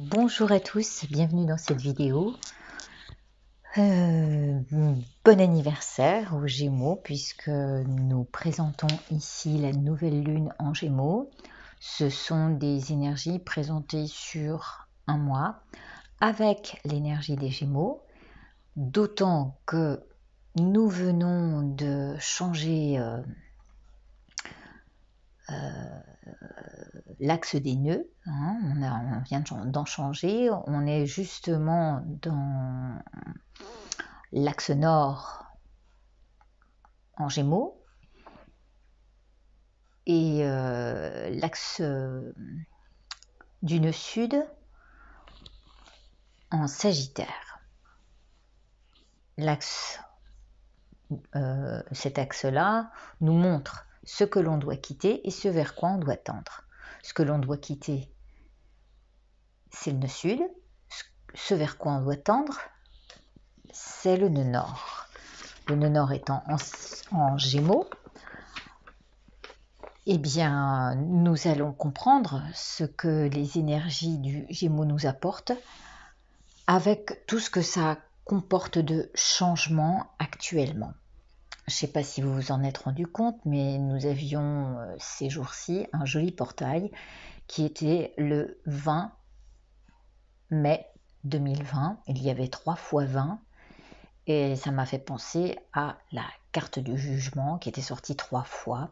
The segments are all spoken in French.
Bonjour à tous, bienvenue dans cette vidéo. Bon anniversaire aux Gémeaux puisque nous présentons ici la nouvelle lune en Gémeaux. Ce sont des énergies présentées sur un mois avec l'énergie des Gémeaux, d'autant que nous venons de changer l'axe des nœuds, hein, on vient d'en changer, on est justement dans l'axe nord en Gémeaux et l'axe du nœud sud en Sagittaire. Cet axe-là nous montre ce que l'on doit quitter et ce vers quoi on doit tendre. Ce que l'on doit quitter, c'est le nœud sud. Ce vers quoi on doit tendre, c'est le nœud nord. Le nœud nord étant en Gémeaux, eh bien, nous allons comprendre ce que les énergies du Gémeaux nous apportent avec tout ce que ça comporte de changement actuellement. Je ne sais pas si vous vous en êtes rendu compte, mais nous avions ces jours-ci un joli portail qui était le 20 mai 2020. Il y avait 3 fois 20 et ça m'a fait penser à la carte du jugement qui était sortie 3 fois.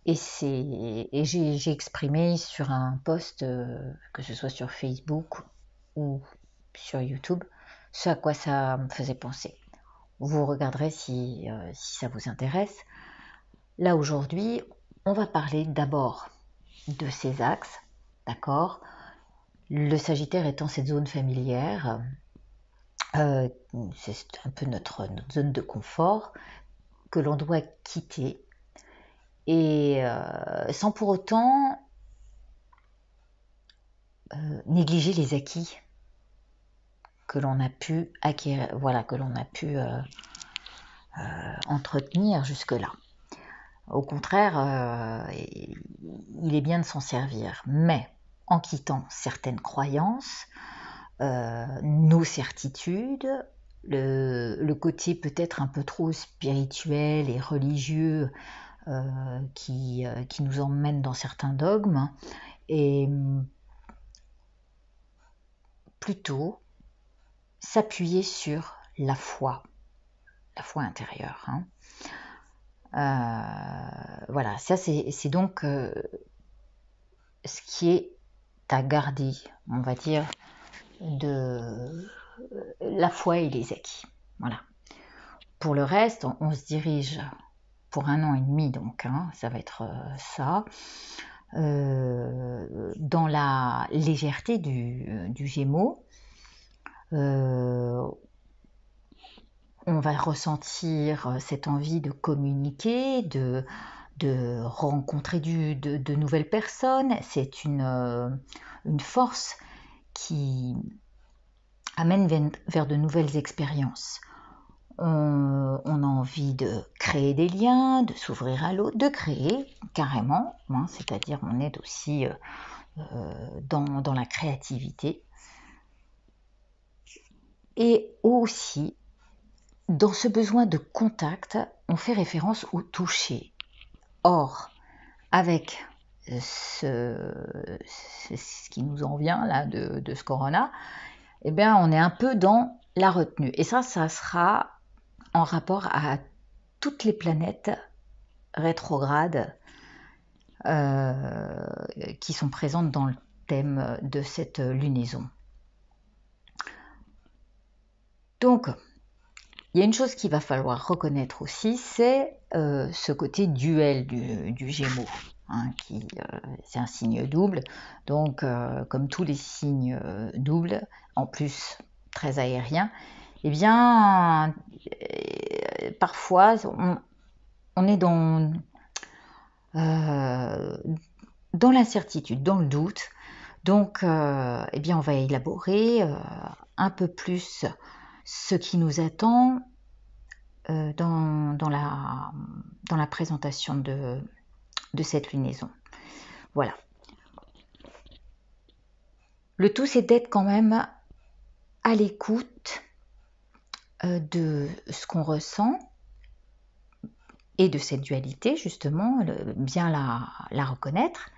Et j'ai exprimé sur un post, que ce soit sur Facebook ou sur YouTube, ce à quoi ça me faisait penser. Vous regarderez si ça vous intéresse. Là aujourd'hui, on va parler d'abord de ces axes, d'accord? Le Sagittaire étant cette zone familière, c'est un peu notre zone de confort que l'on doit quitter et sans pour autant négliger les acquis que l'on a pu acquérir, voilà, que l'on a pu entretenir jusque-là. Au contraire, il est bien de s'en servir, mais en quittant certaines croyances, nos certitudes, le côté peut-être un peu trop spirituel et religieux qui nous emmène dans certains dogmes, et plutôt s'appuyer sur la foi intérieure. Hein. Voilà, ça c'est donc ce qui est à garder, on va dire, de la foi et les acquis. Voilà. Pour le reste, on se dirige pour 1 an et demi, donc hein, ça va être ça, dans la légèreté du Gémeaux. On va ressentir cette envie de communiquer, de rencontrer de nouvelles personnes. C'est une force qui amène vers de nouvelles expériences. On a envie de créer des liens, de s'ouvrir à l'autre, de créer carrément, hein, c'est-à-dire on est aussi dans la créativité. Et aussi, dans ce besoin de contact, on fait référence au toucher. Or, avec ce qui nous en vient là de ce corona, eh bien, on est un peu dans la retenue. Et ça sera en rapport à toutes les planètes rétrogrades qui sont présentes dans le thème de cette lunaison. Donc, il y a une chose qu'il va falloir reconnaître aussi, c'est ce côté duel du Gémeaux, hein, c'est un signe double, donc comme tous les signes doubles, en plus très aériens, eh bien, parfois, on est dans l'incertitude, dans le doute, donc eh bien, on va élaborer un peu plus ce qui nous attend dans la présentation de cette lunaison. Voilà. Le tout, c'est d'être quand même à l'écoute de ce qu'on ressent et de cette dualité, justement, bien la reconnaître,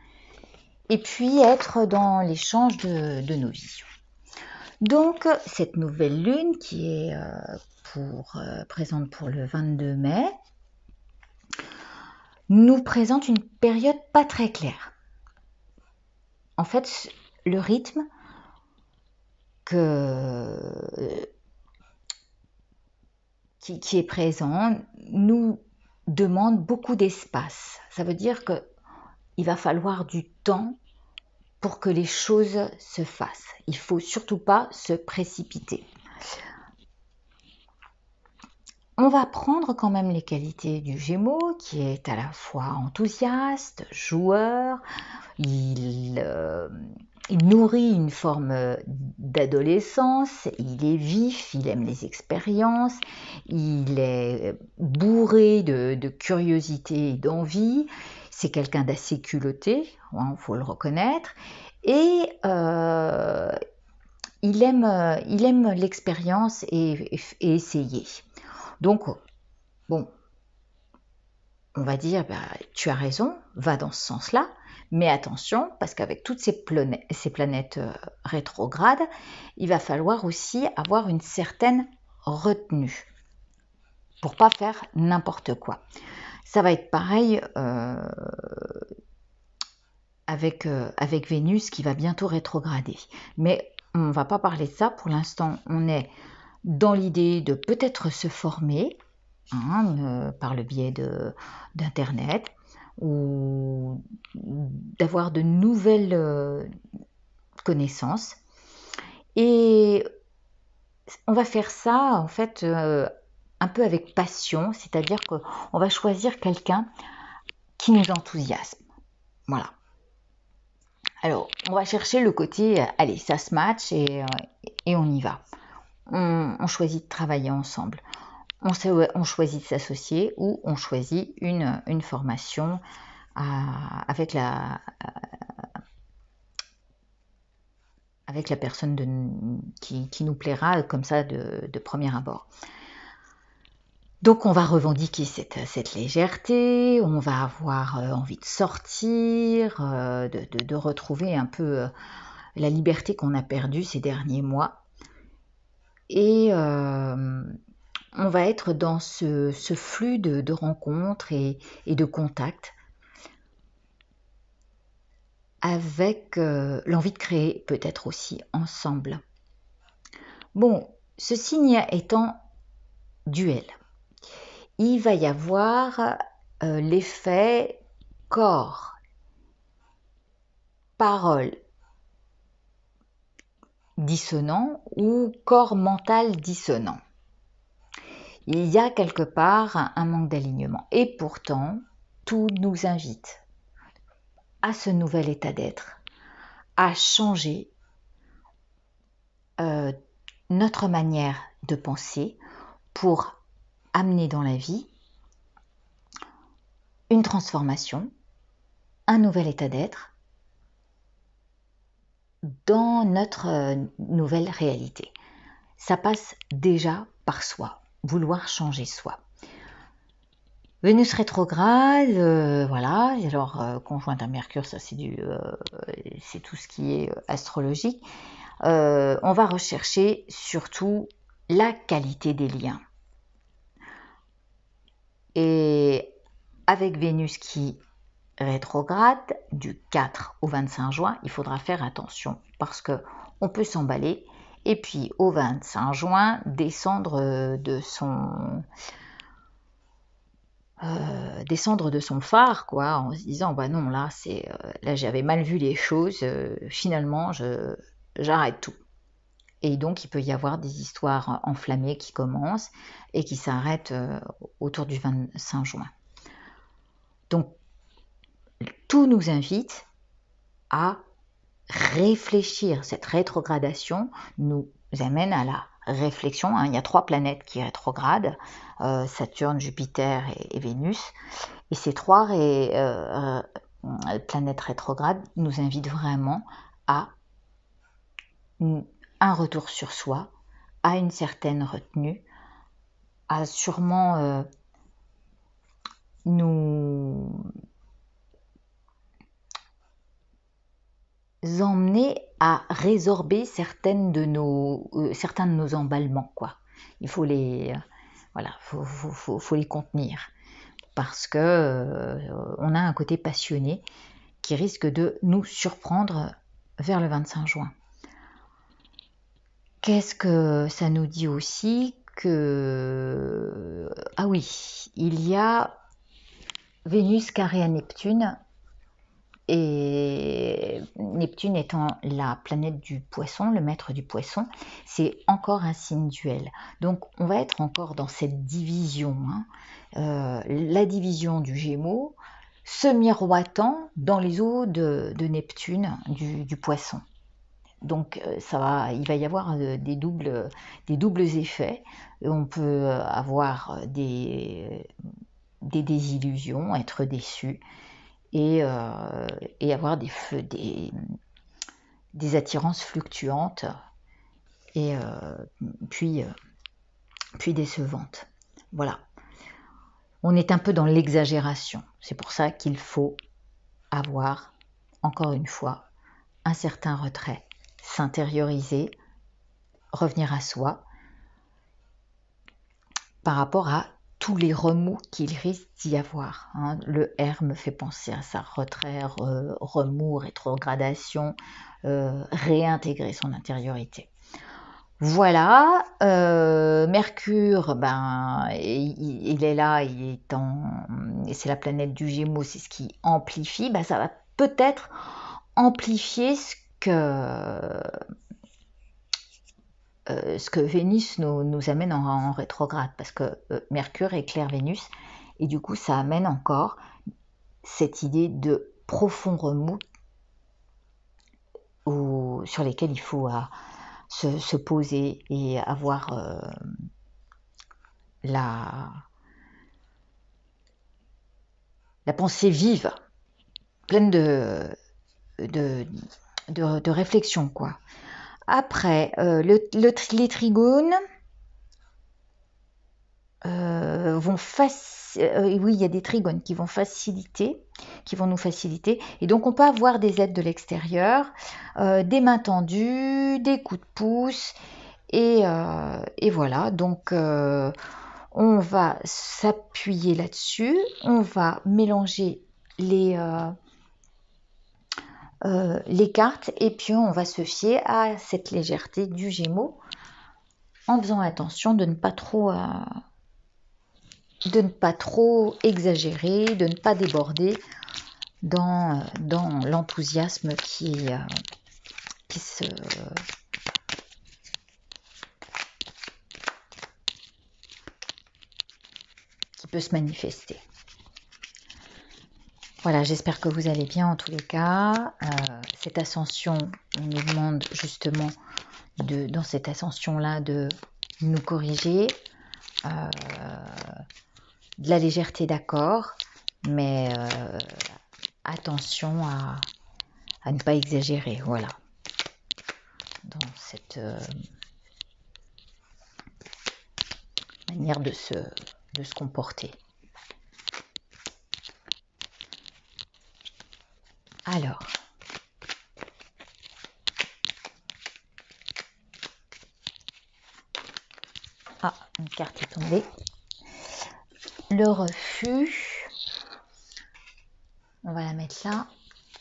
et puis être dans l'échange de nos visions. Donc, cette nouvelle lune qui est présente pour le 22 mai, nous présente une période pas très claire. En fait, le rythme qui est présent nous demande beaucoup d'espace. Ça veut dire qu'il va falloir du temps pour que les choses se fassent. Il ne faut surtout pas se précipiter. On va prendre quand même les qualités du Gémeaux, qui est à la fois enthousiaste, joueur, il nourrit une forme d'adolescence, il est vif, il aime les expériences, il est bourré de curiosité et d'envie, c'est quelqu'un d'assez culotté, il faut le reconnaître, et il aime l'expérience et essayer. Donc, bon, on va dire, tu as raison, va dans ce sens-là, mais attention, parce qu'avec toutes ces planètes rétrogrades, il va falloir aussi avoir une certaine retenue pour pas faire n'importe quoi. Ça va être pareil avec Vénus qui va bientôt rétrograder. Mais on ne va pas parler de ça. Pour l'instant, on est dans l'idée de peut-être se former par le biais d'Internet ou d'avoir de nouvelles connaissances. Et on va faire ça en fait un peu avec passion, c'est-à-dire qu'on va choisir quelqu'un qui nous enthousiasme. Voilà. Alors, on va chercher le côté, allez, ça se match et on y va. On choisit de travailler ensemble. On choisit de s'associer ou on choisit une formation avec la personne qui nous plaira comme ça de premier abord. Donc on va revendiquer cette légèreté, on va avoir envie de sortir, de retrouver un peu la liberté qu'on a perdue ces derniers mois. Et on va être dans ce flux de rencontres et de contacts avec l'envie de créer peut-être aussi ensemble. Bon, ce signe étant duel, il va y avoir l'effet corps, parole dissonant ou corps mental dissonant. Il y a quelque part un manque d'alignement. Et pourtant, tout nous invite à ce nouvel état d'être, à changer notre manière de penser pour amener dans la vie une transformation, un nouvel état d'être dans notre nouvelle réalité. Ça passe déjà par soi, vouloir changer soi. Vénus rétrograde, voilà, alors conjointe à Mercure, ça c'est tout ce qui est astrologique. On va rechercher surtout la qualité des liens. Et avec Vénus qui rétrograde du 4 au 25 juin, il faudra faire attention parce qu'on peut s'emballer et puis au 25 juin descendre de son phare, quoi, en se disant bah non, là j'avais mal vu les choses, finalement j'arrête tout. Et donc il peut y avoir des histoires enflammées qui commencent et qui s'arrêtent autour du 25 juin. Donc tout nous invite à réfléchir. Cette rétrogradation nous amène à la réflexion. Il y a 3 planètes qui rétrogradent, Saturne, Jupiter et Vénus. Et ces 3 planètes rétrogrades nous invitent vraiment à un retour sur soi, à une certaine retenue, à sûrement nous emmener à résorber certains de nos emballements, quoi. Il faut voilà, faut les contenir parce que on a un côté passionné qui risque de nous surprendre vers le 25 juin. Qu'est-ce que ça nous dit aussi que... Ah oui, il y a Vénus carré à Neptune, et Neptune étant la planète du poisson, le maître du poisson, c'est encore un signe duel. Donc on va être encore dans cette division, la division du Gémeaux, se miroitant dans les eaux de Neptune, du poisson. Donc il va y avoir des doubles effets. On peut avoir des désillusions, être déçu, et avoir des attirances fluctuantes et puis décevantes. Voilà. On est un peu dans l'exagération. C'est pour ça qu'il faut avoir, encore une fois, un certain retrait, s'intérioriser, revenir à soi par rapport à tous les remous qu'il risque d'y avoir. Le R me fait penser à ça, retrait, remous, rétrogradation, réintégrer son intériorité. Voilà, Mercure, il est là, c'est la planète du Gémeaux, c'est ce qui amplifie, ça va peut-être amplifier ce que Vénus nous amène en rétrograde, parce que Mercure éclaire Vénus, et du coup ça amène encore cette idée de profond remous sur lesquels il faut se poser et avoir la pensée vive, pleine de réflexion, quoi. Après, les trigones vont oui, il y a des trigones qui vont nous faciliter, et donc on peut avoir des aides de l'extérieur, des mains tendues, des coups de pouce, et voilà. Donc on va s'appuyer là-dessus, on va mélanger les cartes, et puis on va se fier à cette légèreté du Gémeaux, en faisant attention de ne pas trop exagérer, de ne pas déborder dans l'enthousiasme qui peut se manifester. Voilà, j'espère que vous allez bien en tous les cas. Cette ascension, on nous demande justement dans cette ascension-là de nous corriger, de la légèreté, d'accord, mais attention à ne pas exagérer, voilà, dans cette manière de se comporter. Alors, une carte est tombée. Le refus, on va la mettre là,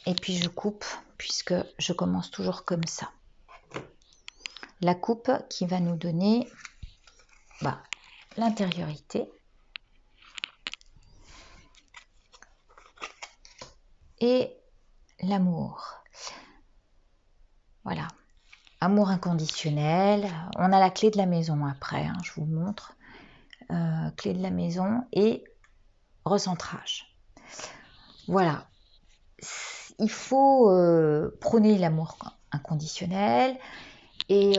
et puis je coupe, puisque je commence toujours comme ça. La coupe qui va nous donner l'intériorité et l'amour. Voilà, amour inconditionnel. On a la clé de la maison après, je vous montre. Clé de la maison et recentrage. Voilà, il faut prôner l'amour inconditionnel et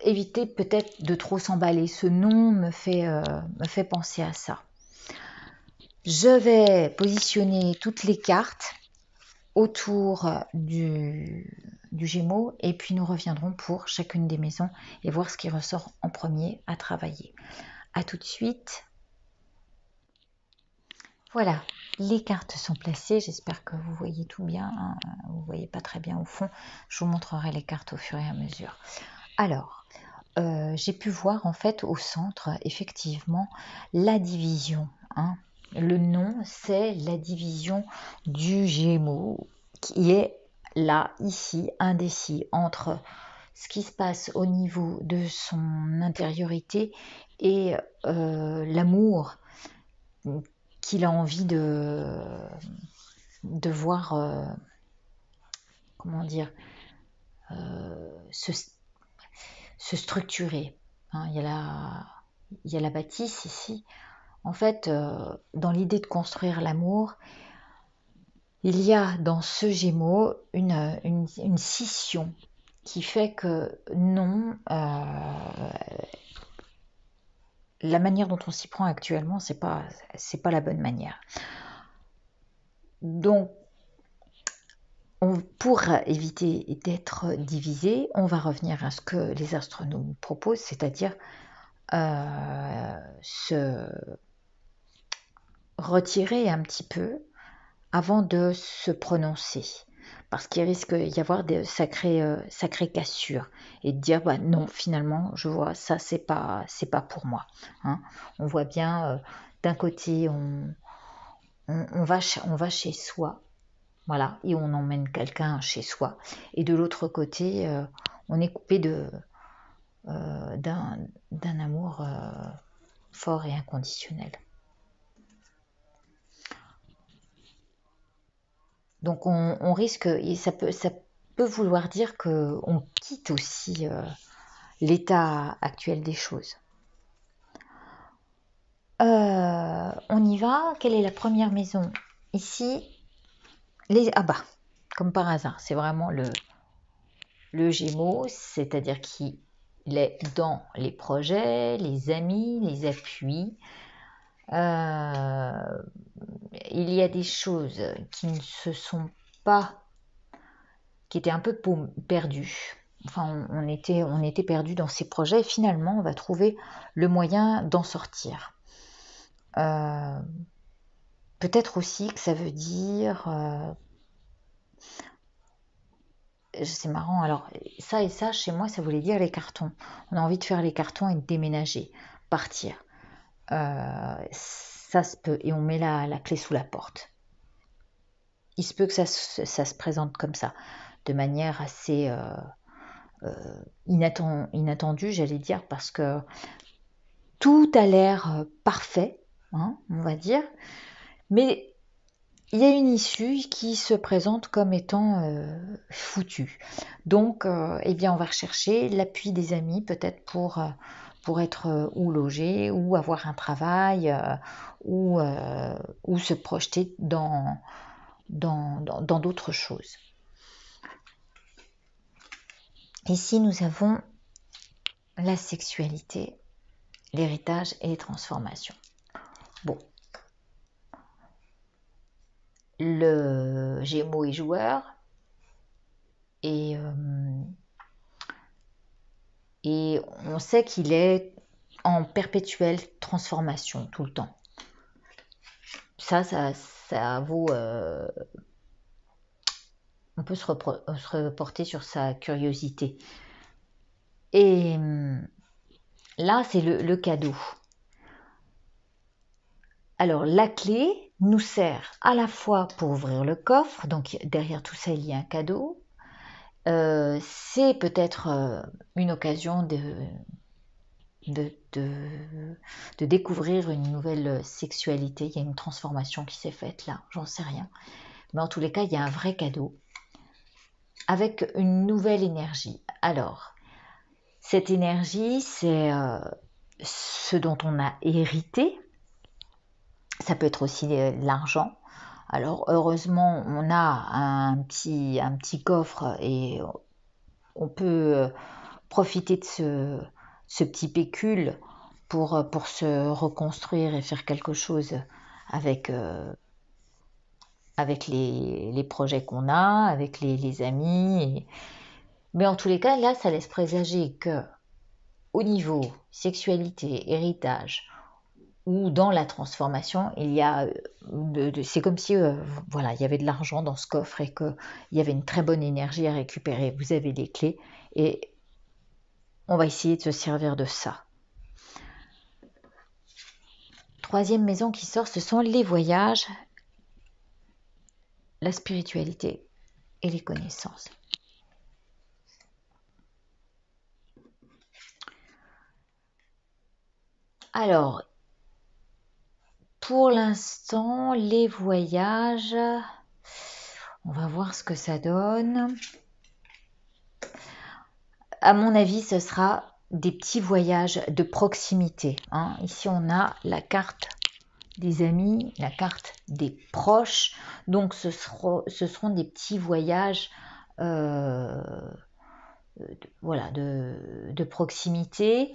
éviter peut-être de trop s'emballer. Ce nom me fait penser à ça. Je vais positionner toutes les cartes autour du du Gémeaux et puis nous reviendrons pour chacune des maisons et voir ce qui ressort en premier à travailler. À tout de suite. Voilà, les cartes sont placées, j'espère que vous voyez tout bien, hein. Vous ne voyez pas très bien au fond, je vous montrerai les cartes au fur et à mesure. Alors, j'ai pu voir en fait au centre effectivement la division, hein. Le nom c'est la division du Gémeaux qui est là, ici, indécis entre ce qui se passe au niveau de son intériorité et l'amour qu'il a envie de voir, comment dire, se, se structurer, hein. Il y a la bâtisse ici. En fait, dans l'idée de construire l'amour, il y a dans ce Gémeaux une scission qui fait que non, la manière dont on s'y prend actuellement, c'est pas la bonne manière. Donc, pour éviter d'être divisé, on va revenir à ce que les astres nous proposent, c'est-à-dire se retirer un petit peu avant de se prononcer, parce qu'il risque d'y avoir des sacrées cassures et de dire bah non, finalement je vois ça c'est pas pour moi, hein. On voit bien d'un côté on va chez soi, voilà, et on emmène quelqu'un chez soi, et de l'autre côté on est coupé d'un amour fort et inconditionnel. Donc on risque, et ça peut vouloir dire qu'on quitte aussi l'état actuel des choses. On y va. Quelle est la première maison? Ici, ah bah, comme par hasard, c'est vraiment le Gémeaux, c'est-à-dire qu'il est dans les projets, les amis, les appuis. Il y a des choses qui ne se sont pas, qui étaient un peu perdues. Enfin, on était perdu dans ces projets. Et finalement, on va trouver le moyen d'en sortir. Peut-être aussi que ça veut dire... c'est marrant, alors ça et ça, chez moi, ça voulait dire les cartons. On a envie de faire les cartons et de déménager, partir. Ça se peut, et on met la clé sous la porte. Il se peut que ça se présente comme ça, de manière assez inattendue, j'allais dire, parce que tout a l'air parfait, hein, on va dire, mais il y a une issue qui se présente comme étant foutue. Donc, eh bien, on va rechercher l'appui des amis, peut-être pour être ou logé, ou avoir un travail, ou se projeter dans d'autres choses. Ici, nous avons la sexualité, l'héritage et les transformations. Bon. Le Gémeaux est joueur et on sait qu'il est en perpétuelle transformation tout le temps. Ça vaut... on peut se reporter sur sa curiosité. Et là, c'est le cadeau. Alors, la clé nous sert à la fois pour ouvrir le coffre, donc derrière tout ça, il y a un cadeau. C'est peut-être une occasion de découvrir une nouvelle sexualité. Il y a une transformation qui s'est faite là, j'en sais rien. Mais en tous les cas, il y a un vrai cadeau avec une nouvelle énergie. Alors, cette énergie, c'est ce dont on a hérité. Ça peut être aussi l'argent. Alors, heureusement, on a un petit coffre et on peut profiter de ce petit pécule pour se reconstruire et faire quelque chose avec les projets qu'on a, avec les amis Mais en tous les cas, là, ça laisse présager que au niveau sexualité, héritage ou dans la transformation, il y a, c'est comme si, voilà, il y avait de l'argent dans ce coffre et qu'il y avait une très bonne énergie à récupérer. Vous avez les clés et on va essayer de se servir de ça. Troisième maison qui sort, ce sont les voyages, la spiritualité et les connaissances. Alors, pour l'instant, les voyages, on va voir ce que ça donne. À mon avis, ce sera des petits voyages de proximité. Hein. Ici, on a la carte des amis, la carte des proches. Donc, ce seront des petits voyages voilà, de proximité,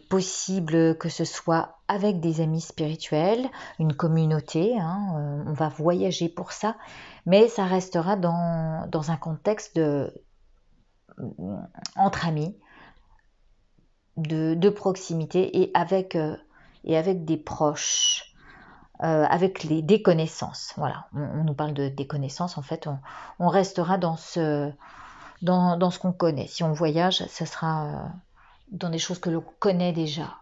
possible que ce soit avec des amis spirituels, une communauté, hein, on va voyager pour ça, mais ça restera dans un contexte entre amis, de proximité et avec des proches. Avec des connaissances, voilà, on nous parle des connaissances, en fait, on restera dans ce qu'on connaît. Si on voyage, ça sera dans des choses que l'on connaît déjà.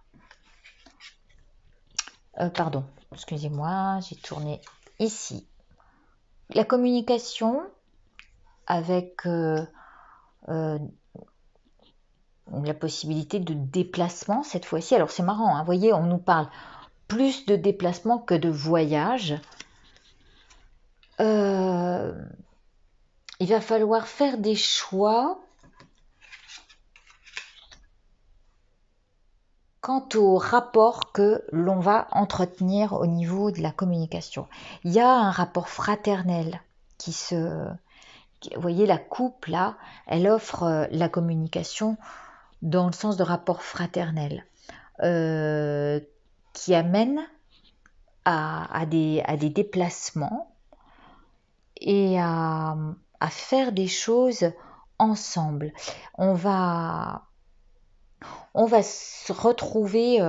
Pardon, excusez-moi, j'ai tourné ici. La communication avec la possibilité de déplacement cette fois-ci. Alors c'est marrant, hein, vous voyez, on nous parle plus de déplacement que de voyage. Il va falloir faire des choix quant au rapport que l'on va entretenir au niveau de la communication. Il y a un rapport fraternel vous voyez, la coupe là, elle offre la communication dans le sens de rapport fraternel, qui amène à des déplacements et à faire des choses ensemble. On va se retrouver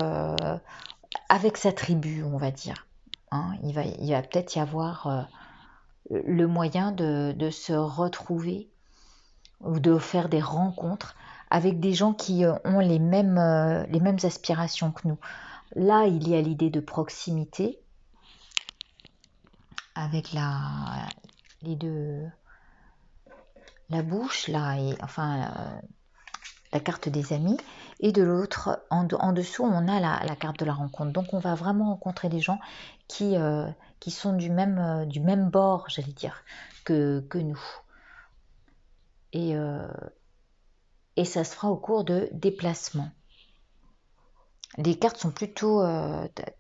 avec sa tribu, on va dire. Hein, il va peut-être y avoir le moyen de se retrouver ou de faire des rencontres avec des gens qui ont les mêmes aspirations que nous. Là, il y a l'idée de proximité avec la bouche, là, et, enfin, la carte des amis, et de l'autre, en dessous, on a la carte de la rencontre. Donc, on va vraiment rencontrer des gens qui sont du même bord, j'allais dire, que nous. Et ça se fera au cours de déplacements. Les cartes sont plutôt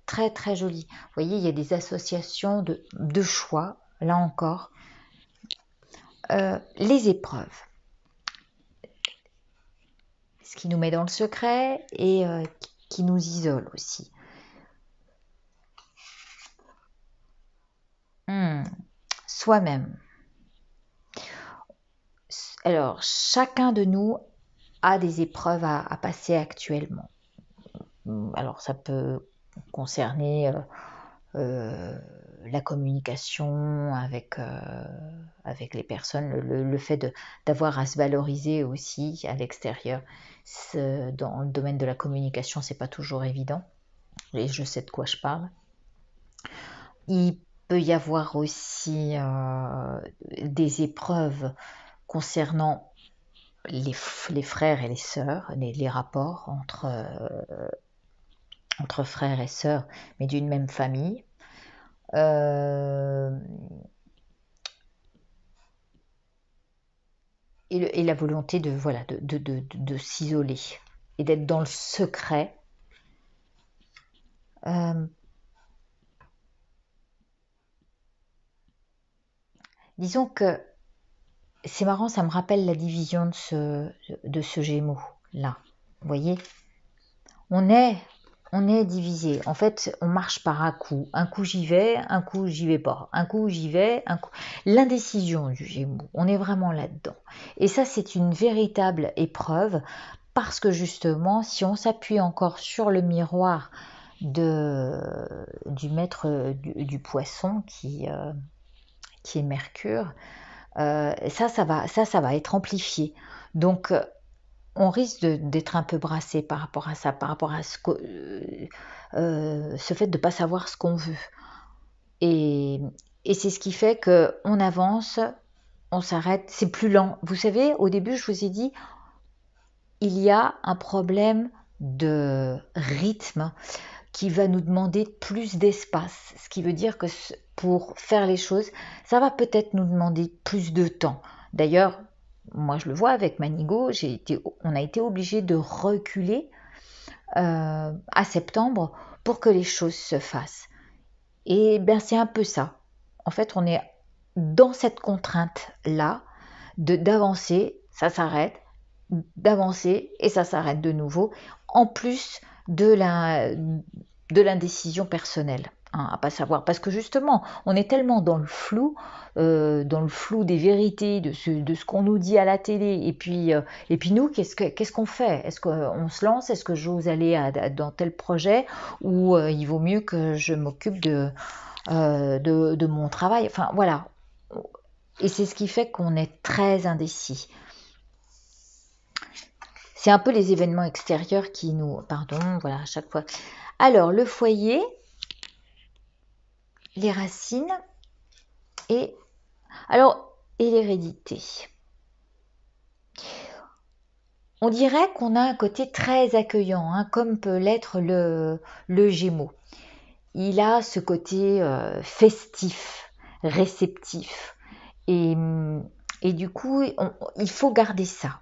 très très jolies. Vous voyez, il y a des associations de choix, là encore. Les épreuves. Ce qui nous met dans le secret et qui nous isole aussi. Soi-même. Alors, chacun de nous a des épreuves à passer actuellement. Alors, ça peut concerner la communication avec les personnes, le fait d'avoir à se valoriser aussi à l'extérieur. Dans le domaine de la communication, c'est pas toujours évident, et je sais de quoi je parle. Il peut y avoir aussi des épreuves concernant les frères et les sœurs, les rapports entre frères et sœurs, mais d'une même famille. Et la volonté de s'isoler et d'être dans le secret. Disons que c'est marrant, ça me rappelle la division de ce Gémeaux là. Vous voyez, on est on est divisé. En fait, on marche par à coup. Un coup j'y vais, un coup j'y vais pas. Un coup j'y vais, un coup. L'indécision du Gémeaux, on est vraiment là-dedans. Et ça, c'est une véritable épreuve parce que justement, si on s'appuie encore sur le miroir du maître du poisson qui est Mercure, ça va être amplifié. Donc, on risque d'être un peu brassé par rapport à ça, par rapport à ce fait de ne pas savoir ce qu'on veut. Et, et c'est ce qui fait qu'on avance, on s'arrête, c'est plus lent. Vous savez, au début, je vous ai dit, il y a un problème de rythme qui va nous demander plus d'espace, ce qui veut dire que pour faire les choses, ça va peut-être nous demander plus de temps. D'ailleurs, moi je le vois avec Manigo, on a été obligé de reculer à septembre pour que les choses se fassent. Et bien c'est un peu ça. En fait, on est dans cette contrainte-là d'avancer, ça s'arrête, d'avancer et ça s'arrête de nouveau, en plus de l'indécision personnelle. Hein, à pas savoir, parce que justement, on est tellement dans le flou des vérités, de ce qu'on nous dit à la télé, et puis nous, qu'est-ce qu'on fait? Est-ce qu'on se lance? Est-ce que j'ose aller dans tel projet? Ou il vaut mieux que je m'occupe de mon travail? Enfin, voilà. Et c'est ce qui fait qu'on est très indécis. C'est un peu les événements extérieurs qui nous... Pardon, voilà, à chaque fois. Alors, le foyer, les racines et... Alors, et l'hérédité. On dirait qu'on a un côté très accueillant, hein, comme peut l'être le Gémeaux. Il a ce côté festif, réceptif. Et, et du coup, il faut garder ça.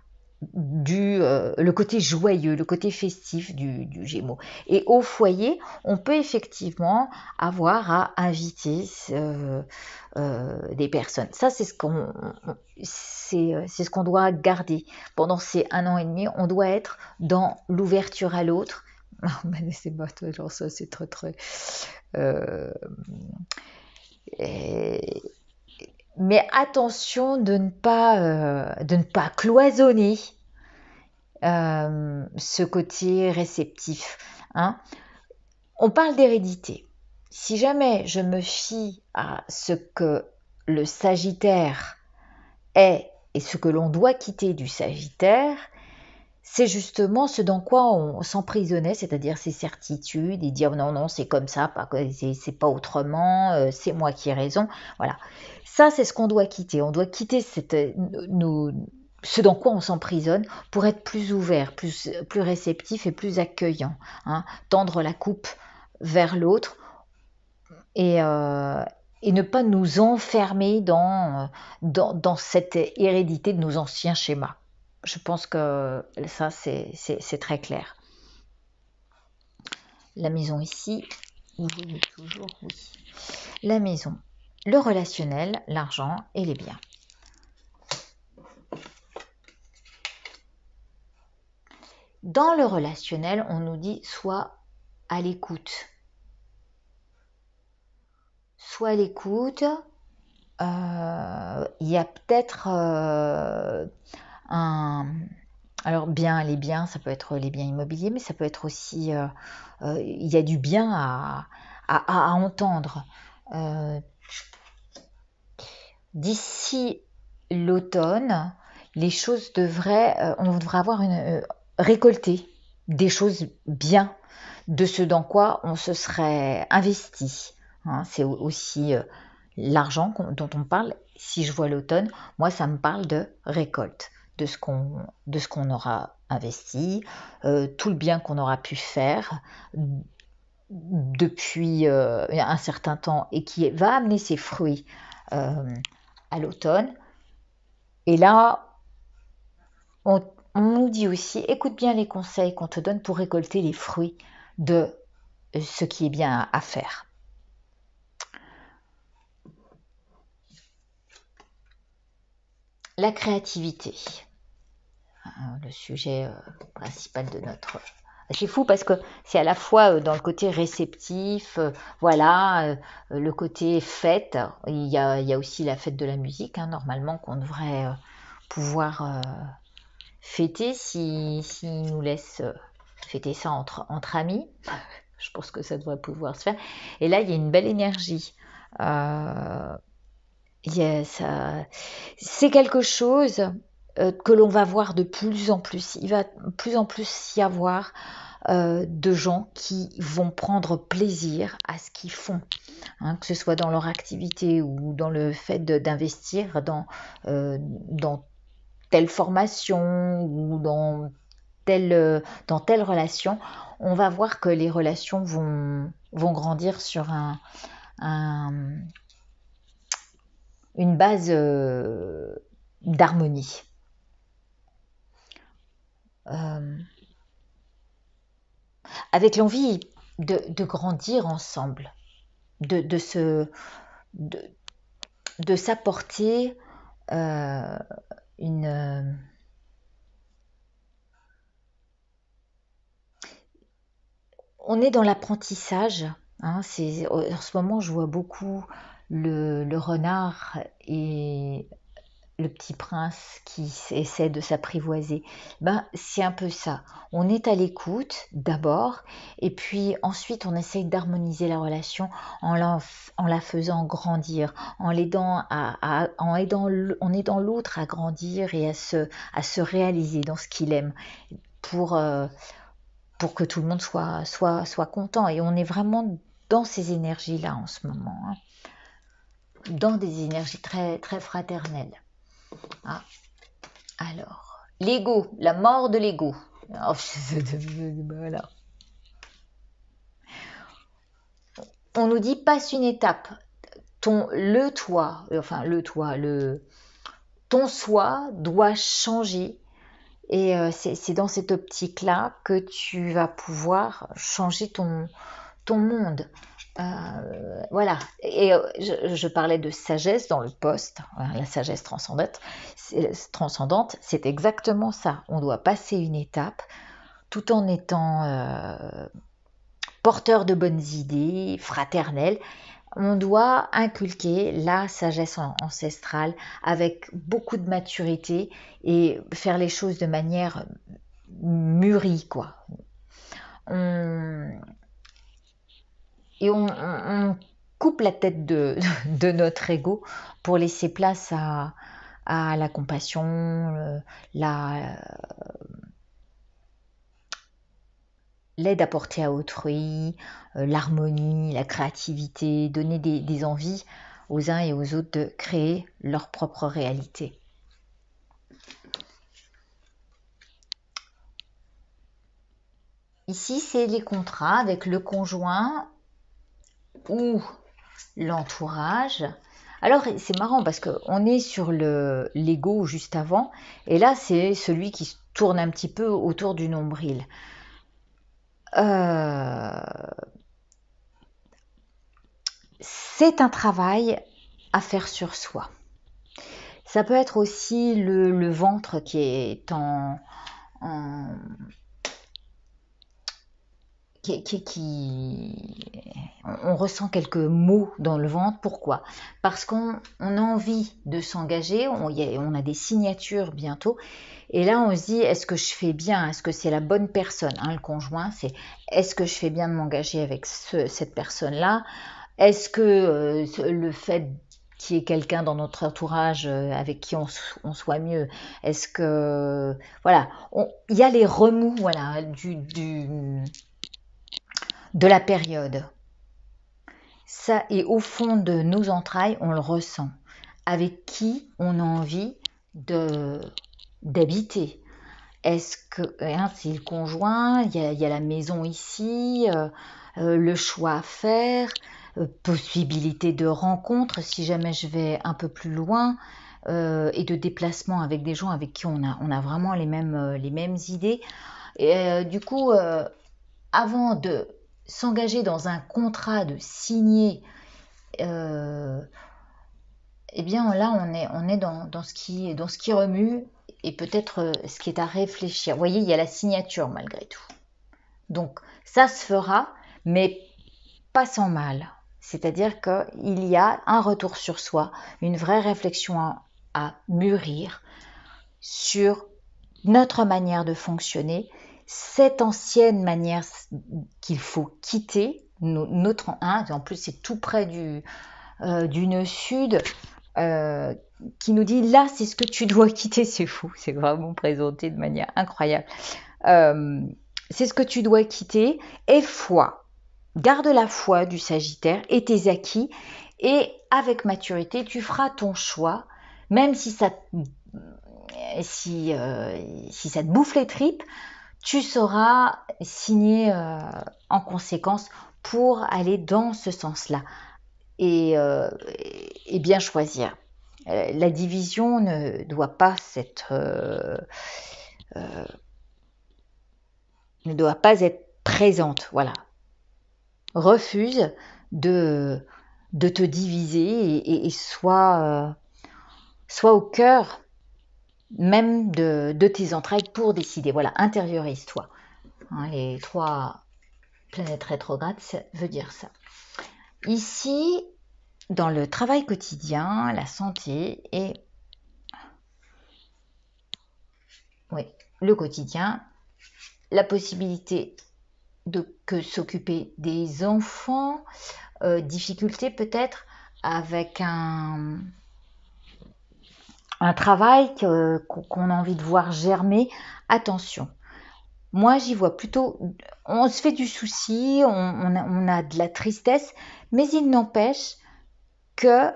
Le côté joyeux, le côté festif du Gémeaux. Et au foyer, on peut effectivement avoir à inviter des personnes. Ça, c'est ce qu'on doit garder. Pendant ces 1 an et demi, on doit être dans l'ouverture à l'autre. C'est pas genre ça, c'est très très... mais attention de ne pas cloisonner ce côté réceptif. Hein. On parle d'hérédité. Si jamais je me fie à ce que le Sagittaire est et ce que l'on doit quitter du Sagittaire, c'est justement ce dans quoi on s'emprisonnait, c'est-à-dire ses certitudes et dire non, non, c'est comme ça, c'est pas autrement, c'est moi qui ai raison. Voilà. Ça, c'est ce qu'on doit quitter. On doit quitter ce dans quoi on s'emprisonne pour être plus ouvert, plus réceptif et plus accueillant. Hein. Tendre la coupe vers l'autre et ne pas nous enfermer dans cette hérédité de nos anciens schémas. Je pense que ça, c'est très clair. La maison ici, oui, toujours oui. La maison, le relationnel, l'argent et les biens. Dans le relationnel, on nous dit sois à l'écoute. Sois à l'écoute. Il y a peut-être alors les biens, ça peut être les biens immobiliers, mais ça peut être aussi, il y a du bien à entendre. D'ici l'automne, les choses on devrait avoir récolter des choses bien, de ce dans quoi on se serait investi. Hein, c'est aussi l'argent dont on parle. Si je vois l'automne, moi ça me parle de récolte, de ce qu'on aura investi, tout le bien qu'on aura pu faire depuis un certain temps et qui va amener ses fruits à l'automne. Et là, on nous dit aussi, écoute bien les conseils qu'on te donne pour récolter les fruits de ce qui est bien à faire. La créativité, le sujet principal de notre C'est fou parce que c'est à la fois dans le côté réceptif, voilà, le côté fête. Il y a aussi la fête de la musique, hein, normalement, qu'on devrait pouvoir fêter si nous laisse fêter ça entre amis. Je pense que ça devrait pouvoir se faire. Et là, il y a une belle énergie. Euh, c'est quelque chose que l'on va voir de plus en plus. Il va de plus en plus y avoir de gens qui vont prendre plaisir à ce qu'ils font, hein, que ce soit dans leur activité ou dans le fait d'investir dans telle formation ou dans telle relation. On va voir que les relations vont grandir sur un, une base d'harmonie. Avec l'envie de grandir ensemble, de s'apporter une... On est dans l'apprentissage, hein, en ce moment je vois beaucoup le renard et le petit prince qui essaie de s'apprivoiser. C'est un peu ça. On est à l'écoute d'abord, et puis ensuite on essaye d'harmoniser la relation en la faisant grandir, en en aidant l'autre à grandir et à se réaliser dans ce qu'il aime pour, euh, pour que tout le monde soit content. Et on est vraiment dans ces énergies-là en ce moment, hein, dans des énergies très, très fraternelles. Ah, alors, l'ego, la mort de l'ego. Voilà. On nous dit passe une étape. Ton ton soi doit changer. Et c'est dans cette optique-là que tu vas pouvoir changer ton monde. Voilà. Et je parlais de sagesse dans le poste, hein, la sagesse transcendante, c'est exactement ça. On doit passer une étape tout en étant porteur de bonnes idées, fraternel. On doit inculquer la sagesse ancestrale avec beaucoup de maturité et faire les choses de manière mûrie, quoi. On coupe la tête de notre ego pour laisser place à la compassion, l'aide apportée à autrui, l'harmonie, la créativité, donner des envies aux uns et aux autres de créer leur propre réalité. Ici, c'est les contrats avec le conjoint ou l'entourage. Alors, c'est marrant parce qu'on est sur l'ego juste avant, et là, c'est celui qui tourne un petit peu autour du nombril. C'est un travail à faire sur soi. Ça peut être aussi le ventre qui est on ressent quelques maux dans le ventre. Pourquoi? Parce qu'on a envie de s'engager, on a des signatures bientôt, et là on se dit, est-ce que je fais bien? Est-ce que c'est la bonne personne, hein, le conjoint, c'est est-ce que je fais bien de m'engager avec cette personne-là? Est-ce que le fait qu'il y ait quelqu'un dans notre entourage avec qui on soit mieux, est-ce que... Voilà, il y a les remous, voilà, de la période. Ça, et au fond de nos entrailles, on le ressent. Avec qui on a envie d'habiter? Est-ce que hein, c'est le conjoint, il y a la maison ici, le choix à faire, possibilité de rencontre si jamais je vais un peu plus loin, et de déplacement avec des gens avec qui on a vraiment les mêmes idées. Et du coup, avant de s'engager dans un contrat, de signer, eh bien là on est dans ce qui remue et peut-être ce qui est à réfléchir. Vous voyez, il y a la signature malgré tout. Donc ça se fera, mais pas sans mal. C'est-à-dire qu'il y a un retour sur soi, une vraie réflexion à mûrir sur notre manière de fonctionner, cette ancienne manière qu'il faut quitter, notre en plus c'est tout près du nœud sud, qui nous dit là c'est ce que tu dois quitter, c'est fou, c'est vraiment présenté de manière incroyable. C'est ce que tu dois quitter, et foi. Garde la foi du Sagittaire et tes acquis, et avec maturité, tu feras ton choix, même si ça te bouffe les tripes, tu sauras signer en conséquence pour aller dans ce sens-là et bien choisir. La division ne doit pas être présente, voilà. Refuse de te diviser et sois au cœur même de tes entrailles pour décider. Voilà, intériorise-toi. Hein, les 3 planètes rétrogrades, ça veut dire ça. Ici, dans le travail quotidien, la santé et le quotidien, la possibilité de s'occuper des enfants, difficulté peut-être avec un travail qu'on a envie de voir germer. Attention, moi j'y vois plutôt, on se fait du souci, on a de la tristesse, mais il n'empêche que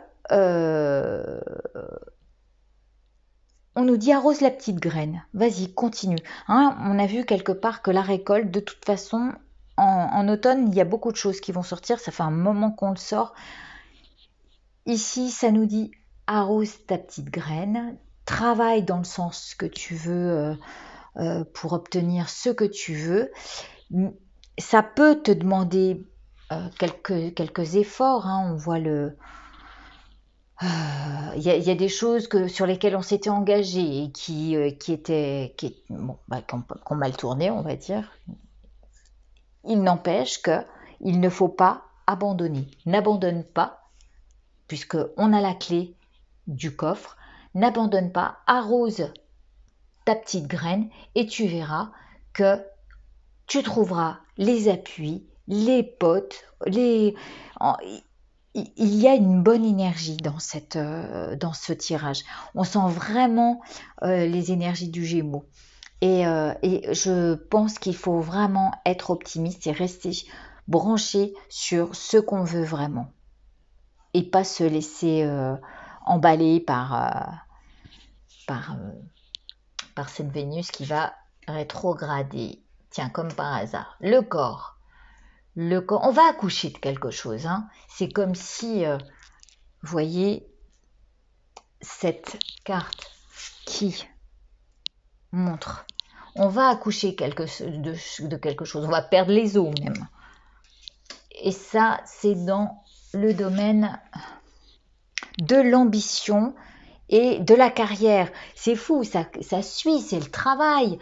on nous dit arrose la petite graine, vas-y, continue. Hein, on a vu quelque part que la récolte, de toute façon, en automne, il y a beaucoup de choses qui vont sortir, ça fait un moment qu'on le sort. Ici, ça nous dit arrose ta petite graine, travaille dans le sens que tu veux pour obtenir ce que tu veux. Ça peut te demander quelques efforts, hein, on voit il y a des choses sur lesquelles on s'était engagé et qui ont mal tourné, on va dire. Il n'empêche qu'il ne faut pas abandonner. N'abandonne pas, puisqu'on a la clé du coffre. N'abandonne pas, arrose ta petite graine et tu verras que tu trouveras les appuis, les potes, il y a une bonne énergie dans ce tirage. On sent vraiment les énergies du Gémeaux. Et je pense qu'il faut vraiment être optimiste et rester branché sur ce qu'on veut vraiment. Et pas se laisser emballer par cette Vénus qui va rétrograder. Tiens, comme par hasard. Le corps, on va accoucher de quelque chose. Hein. C'est comme si, vous voyez, cette carte qui montre, on va accoucher de quelque chose, on va perdre les os même. Et ça, c'est dans le domaine de l'ambition et de la carrière. C'est fou, ça suit, c'est le travail,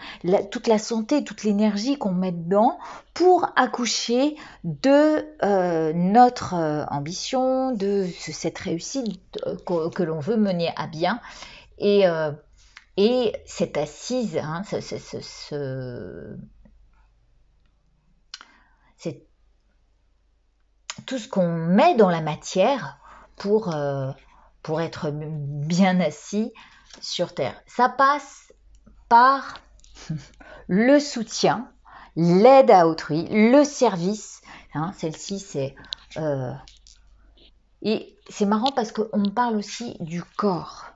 toute la santé, toute l'énergie qu'on met dedans pour accoucher de notre ambition, de cette réussite que l'on veut mener à bien. Et cette assise, hein, c'est tout ce qu'on met dans la matière pour être bien assis sur Terre. Ça passe par le soutien, l'aide à autrui, le service. Hein, celle-ci, c'est... et c'est marrant parce qu'on me parle aussi du corps.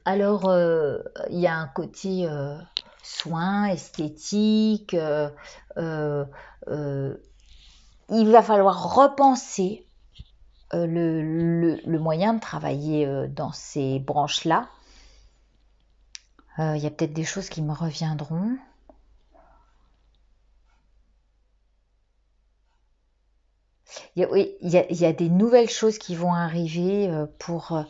Alors, il y a un côté soin, esthétique. Il va falloir repenser le moyen de travailler dans ces branches-là. Il y a peut-être des choses qui me reviendront. Il y a des nouvelles choses qui vont arriver pour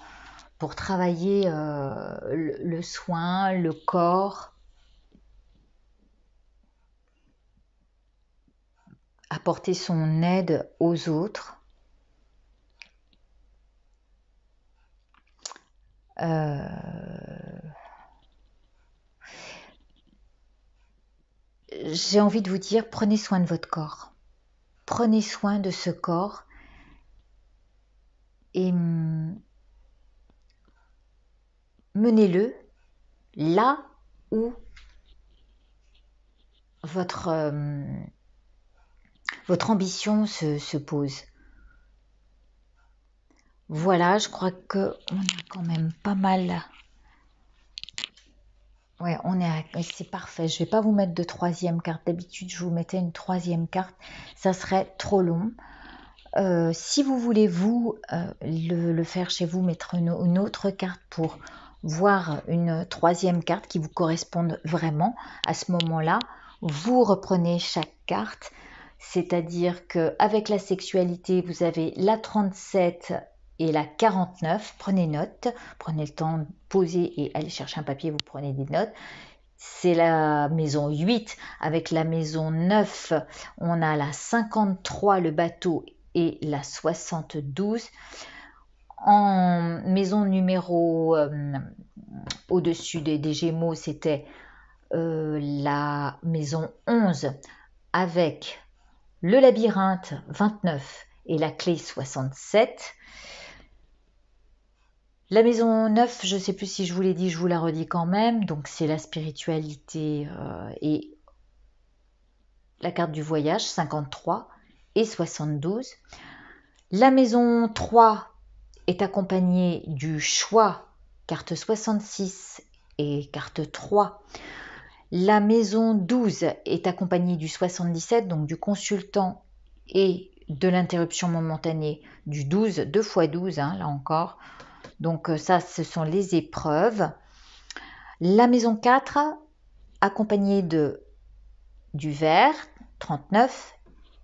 travailler le soin, le corps. apporter son aide aux autres. J'ai envie de vous dire, prenez soin de votre corps. Prenez soin de ce corps et menez-le là où votre ambition se pose. Voilà, je crois qu'on a quand même pas mal. Ouais, c'est parfait. Je vais pas vous mettre de troisième carte. D'habitude, je vous mettais une troisième carte. Ça serait trop long. Si vous voulez, vous, le faire chez vous, mettre une autre carte pour voir une troisième carte qui vous corresponde vraiment à ce moment-là, vous reprenez chaque carte. C'est-à-dire qu'avec la sexualité, vous avez la 37 et la 49. Prenez note, prenez le temps de poser et allez chercher un papier, vous prenez des notes. C'est la maison 8. Avec la maison 9, on a la 53, le bateau, et la 72. En maison numéro au-dessus des Gémeaux, c'était la maison 11 avec le labyrinthe 29 et la clé 67. La maison 9, je ne sais plus si je vous l'ai dit, je vous la redis quand même. Donc c'est la spiritualité et la carte du voyage 53 et 72. La maison 3 est accompagnée du choix, carte 66 et carte 3. La maison 12 est accompagnée du 77, donc du consultant et de l'interruption momentanée du 12, 2 x 12, là encore. Donc ça, ce sont les épreuves. La maison 4, accompagnée du vert, 39,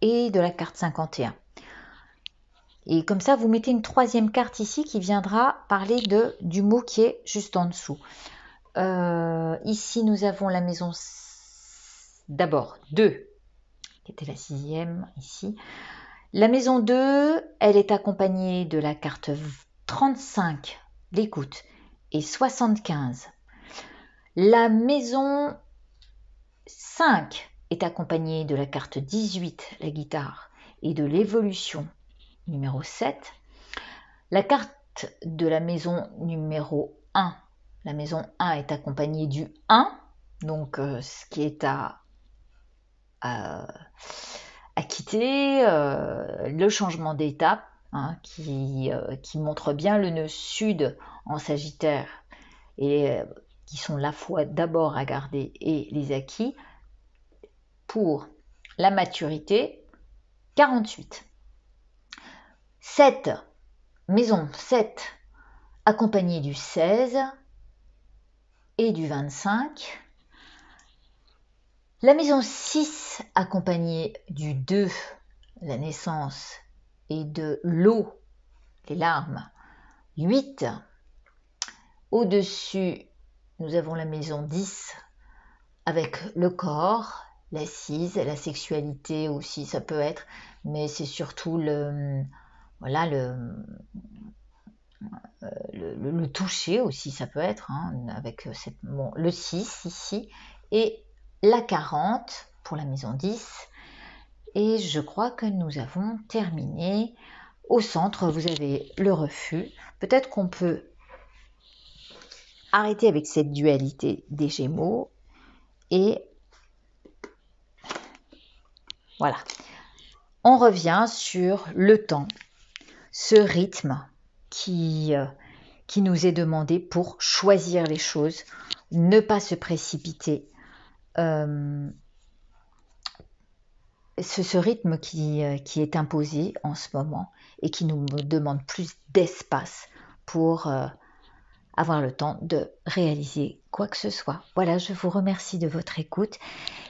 et de la carte 51. Et comme ça, vous mettez une troisième carte ici qui viendra parler du mot qui est juste en dessous. Ici, nous avons la maison d'abord 2, qui était la 6e ici. La maison 2, elle est accompagnée de la carte 35, l'écoute, et 75. La maison 5 est accompagnée de la carte 18, la guitare, et de l'évolution, numéro 7. La carte de la maison numéro 1, la maison 1 est accompagnée du 1, donc ce qui est à quitter, le changement d'étape, qui montre bien le nœud sud en Sagittaire, et qui sont la foi d'abord à garder et les acquis, pour la maturité, 48. 7, maison 7, accompagnée du 16 et du 25. La maison 6, accompagnée du 2, la naissance, et de l'eau, les larmes, 8. Au-dessus, nous avons la maison 10, avec le corps, l'assise, la sexualité aussi, ça peut être, mais c'est surtout le toucher aussi, ça peut être, avec le 6 ici, et la 40 pour la maison 10. Et je crois que nous avons terminé. Au centre, vous avez le refus. Peut-être qu'on peut arrêter avec cette dualité des Gémeaux. Et voilà. On revient sur le temps, ce rythme qui nous est demandé pour choisir les choses, ne pas se précipiter. Ce rythme qui est imposé en ce moment et qui nous demande plus d'espace pour avoir le temps de réaliser quoi que ce soit. Voilà, je vous remercie de votre écoute.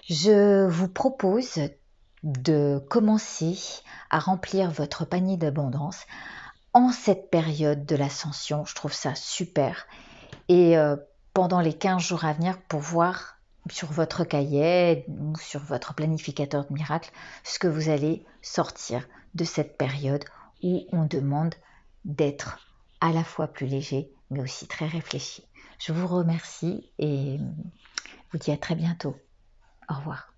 Je vous propose de commencer à remplir votre panier d'abondance en cette période de l'ascension. Je trouve ça super. Et pendant les 15 jours à venir, pour voir sur votre cahier ou sur votre planificateur de miracles ce que vous allez sortir de cette période où on demande d'être à la fois plus léger mais aussi très réfléchi. Je vous remercie et vous dis à très bientôt. Au revoir.